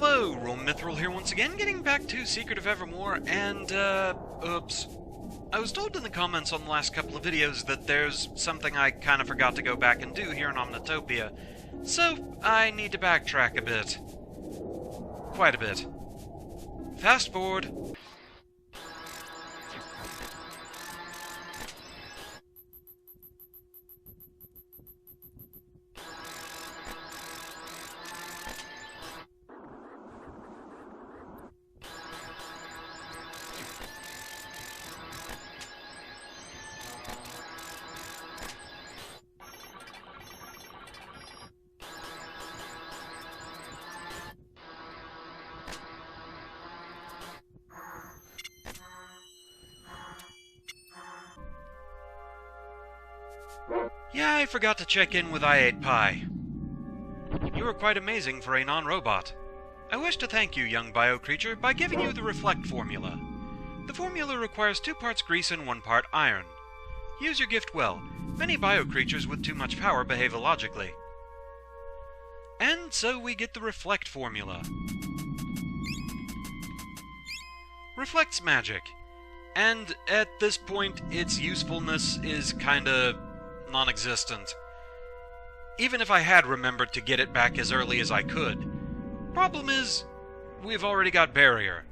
Hello, Mithril here once again, getting back to Secret of Evermore, and, oops. I was told in the comments on the last couple of videos that there's something I kind of forgot to go back and do here in Omnitopia, so I need to backtrack a bit. Quite a bit. Fast forward. Yeah, I forgot to check in with I8 Pie. You are quite amazing for a non-robot. I wish to thank you, young bio-creature, by giving you the Reflect formula. The formula requires 2 parts grease and 1 part iron. Use your gift well. Many bio-creatures with too much power behave illogically. And so we get the Reflect formula. Reflects magic. And at this point, its usefulness is kinda non-existent. Even if I had remembered to get it back as early as I could. Problem is, we've already got Barrier.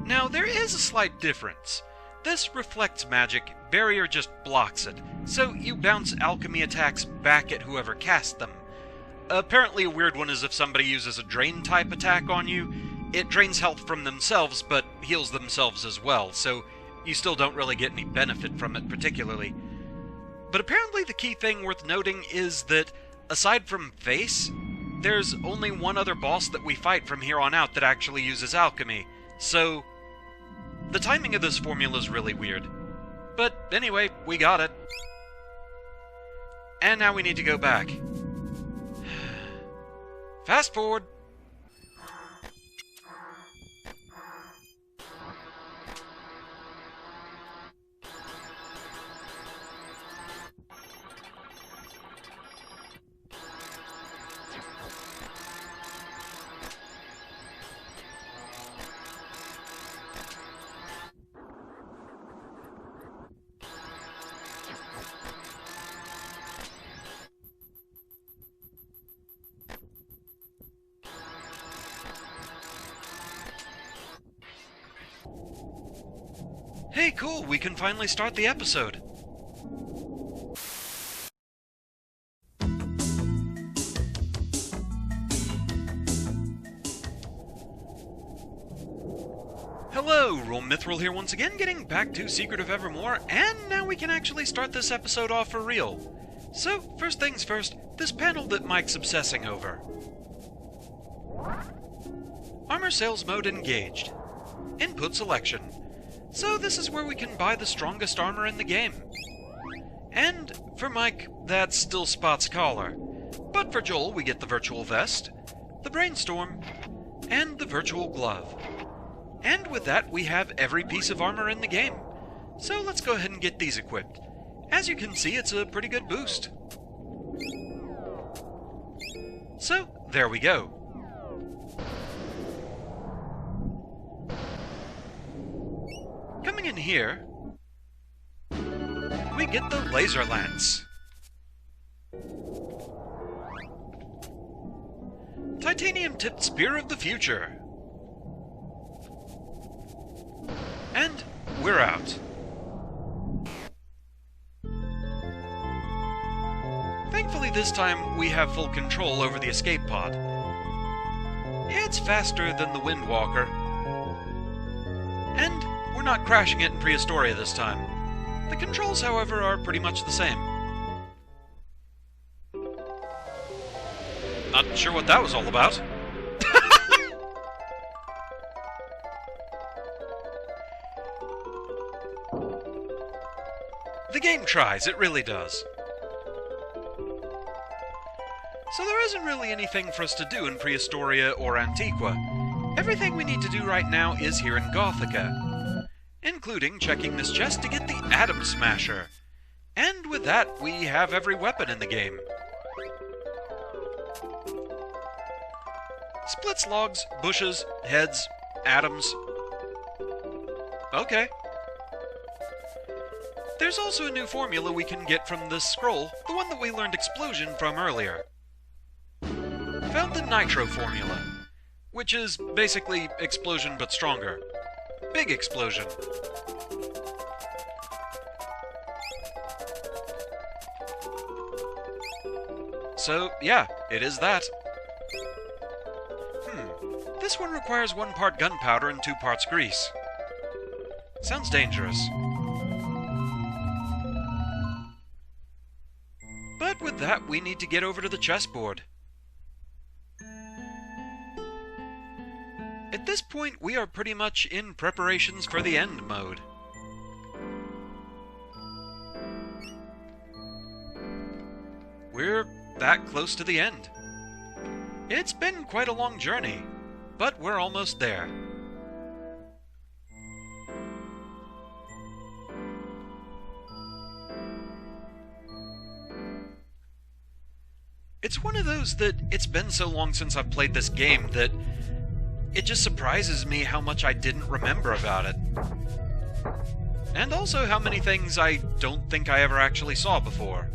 Now, there is a slight difference. This reflects magic, Barrier just blocks it, so you bounce alchemy attacks back at whoever cast them. Apparently a weird one is if somebody uses a drain-type attack on you, it drains health from themselves, but heals themselves as well, so you still don't really get any benefit from it particularly. But apparently the key thing worth noting is that, aside from Face, there's only one other boss that we fight from here on out that actually uses alchemy, so the timing of this formula is really weird. But anyway, we got it. And now we need to go back. Fast forward. Hey, cool, we can finally start the episode. Hello, Mithril here once again, getting back to Secret of Evermore, and now we can actually start this episode off for real. So, first things first, this panel that Mike's obsessing over. Armor sales mode engaged. Input selection. So this is where we can buy the strongest armor in the game. And for Mike, that's still Spot's collar. But for Joel, we get the virtual vest, the brainstorm, and the virtual glove. And with that, we have every piece of armor in the game. So let's go ahead and get these equipped. As you can see, it's a pretty good boost. So, there we go. Coming in here, we get the laser lance. Titanium-tipped spear of the future. And we're out. Thankfully this time we have full control over the escape pod. It's faster than the Windwalker. And we're not crashing it in Prehistoria this time. The controls, however, are pretty much the same. Not sure what that was all about. The game tries, it really does. So there isn't really anything for us to do in Prehistoria or Antiqua. Everything we need to do right now is here in Gothica, including checking this chest to get the Atom Smasher. And with that, we have every weapon in the game. Splits logs, bushes, heads, atoms. Okay. There's also a new formula we can get from this scroll, the one that we learned explosion from earlier. Found the nitro formula, which is basically explosion but stronger. Big explosion. So, yeah, it is that. This one requires 1 part gunpowder and 2 parts grease. Sounds dangerous. But with that, we need to get over to the chessboard. At this point, we are pretty much in preparations for the end mode. We're that close to the end. It's been quite a long journey, but we're almost there. It's one of those that it's been so long since I've played this game that it just surprises me how much I didn't remember about it. And also how many things I don't think I ever actually saw before.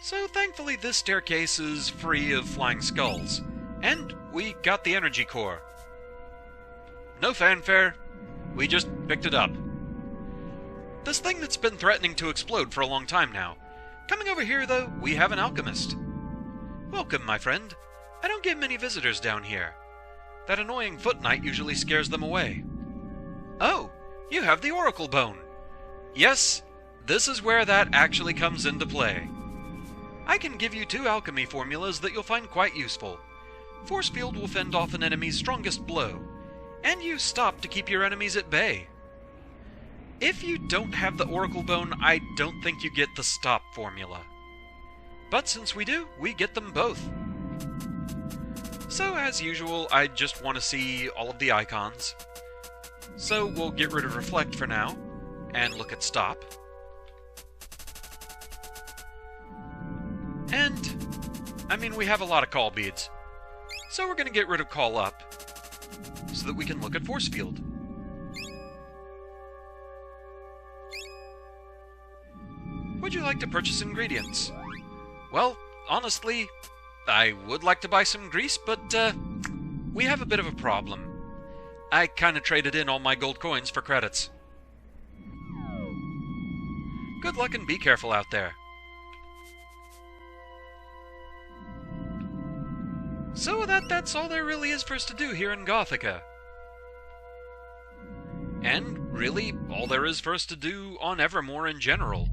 So thankfully this staircase is free of flying skulls, and we got the energy core. No fanfare, we just picked it up. This thing that's been threatening to explode for a long time now. Coming over here though, we have an alchemist. Welcome, my friend. I don't get many visitors down here. That annoying foot knight usually scares them away. Oh, you have the oracle bone. Yes, this is where that actually comes into play. I can give you 2 alchemy formulas that you'll find quite useful. Force field will fend off an enemy's strongest blow, and use stop to keep your enemies at bay. If you don't have the oracle bone, I don't think you get the stop formula. But since we do, we get them both. So as usual, I just want to see all of the icons. So we'll get rid of reflect for now, and look at stop. And, I mean, we have a lot of call beads. So we're going to get rid of call up, so that we can look at force field. Would you like to purchase ingredients? Well, honestly, I would like to buy some grease, but we have a bit of a problem. I kinda traded in all my gold coins for credits. Good luck and be careful out there. So that's all there really is for us to do here in Gothica. And really, all there is for us to do on Evermore in general.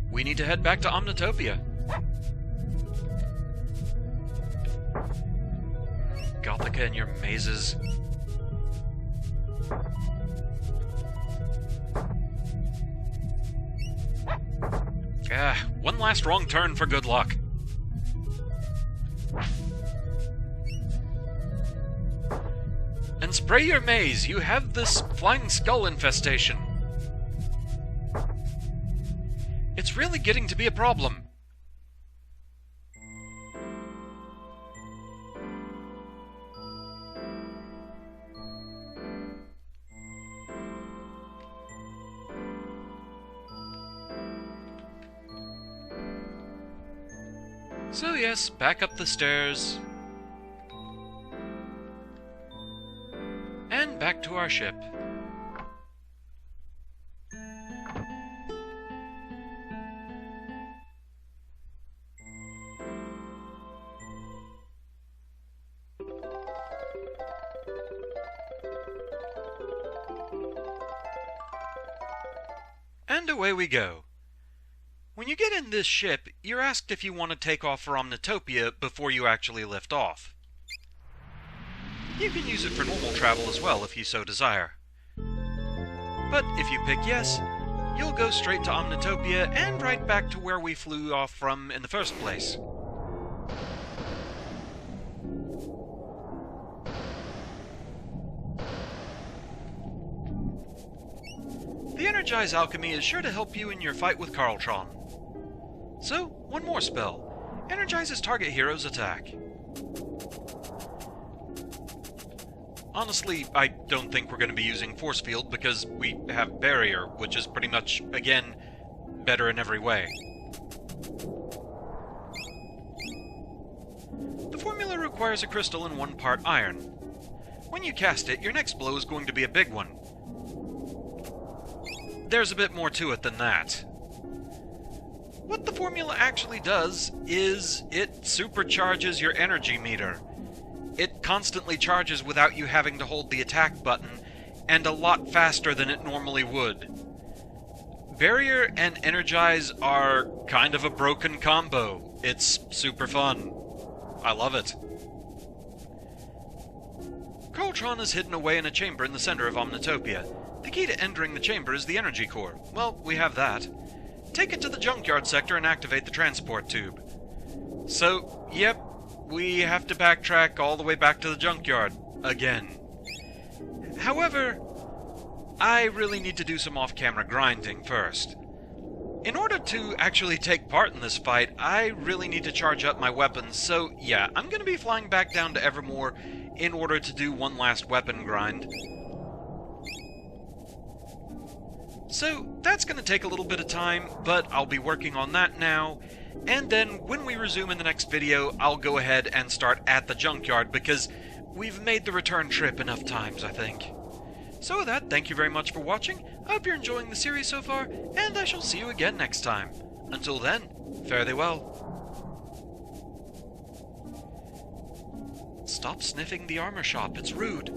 We need to head back to Omnitopia. Gothica and your mazes. One last wrong turn for good luck. And spray your maze, you have this flying skull infestation. It's really getting to be a problem. So yes, back up the stairs. And back to our ship. And away we go. When you get in this ship, you're asked if you want to take off for Omnitopia before you actually lift off. You can use it for normal travel as well if you so desire. But if you pick yes, you'll go straight to Omnitopia and right back to where we flew off from in the first place. The Energize Alchemy is sure to help you in your fight with Carltron. So, one more spell. Energizes target hero's attack. Honestly, I don't think we're going to be using Force Field because we have Barrier, which is pretty much, again, better in every way. The formula requires a crystal and 1 part iron. When you cast it, your next blow is going to be a big one. There's a bit more to it than that. What the formula actually does is it supercharges your energy meter. It constantly charges without you having to hold the attack button, and a lot faster than it normally would. Barrier and Energize are kind of a broken combo. It's super fun. I love it. Carltron is hidden away in a chamber in the center of Omnitopia. The key to entering the chamber is the energy core. Well, we have that. Take it to the junkyard sector and activate the transport tube. So, yep, we have to backtrack all the way back to the junkyard. Again. However, I really need to do some off-camera grinding first. In order to actually take part in this fight, I really need to charge up my weapons, so yeah, I'm going to be flying back down to Evermore in order to do one last weapon grind. So, that's going to take a little bit of time, but I'll be working on that now, and then when we resume in the next video, I'll go ahead and start at the junkyard, because we've made the return trip enough times, I think. So with that, thank you very much for watching, I hope you're enjoying the series so far, and I shall see you again next time. Until then, fare thee well. Stop sniffing the armor shop, it's rude.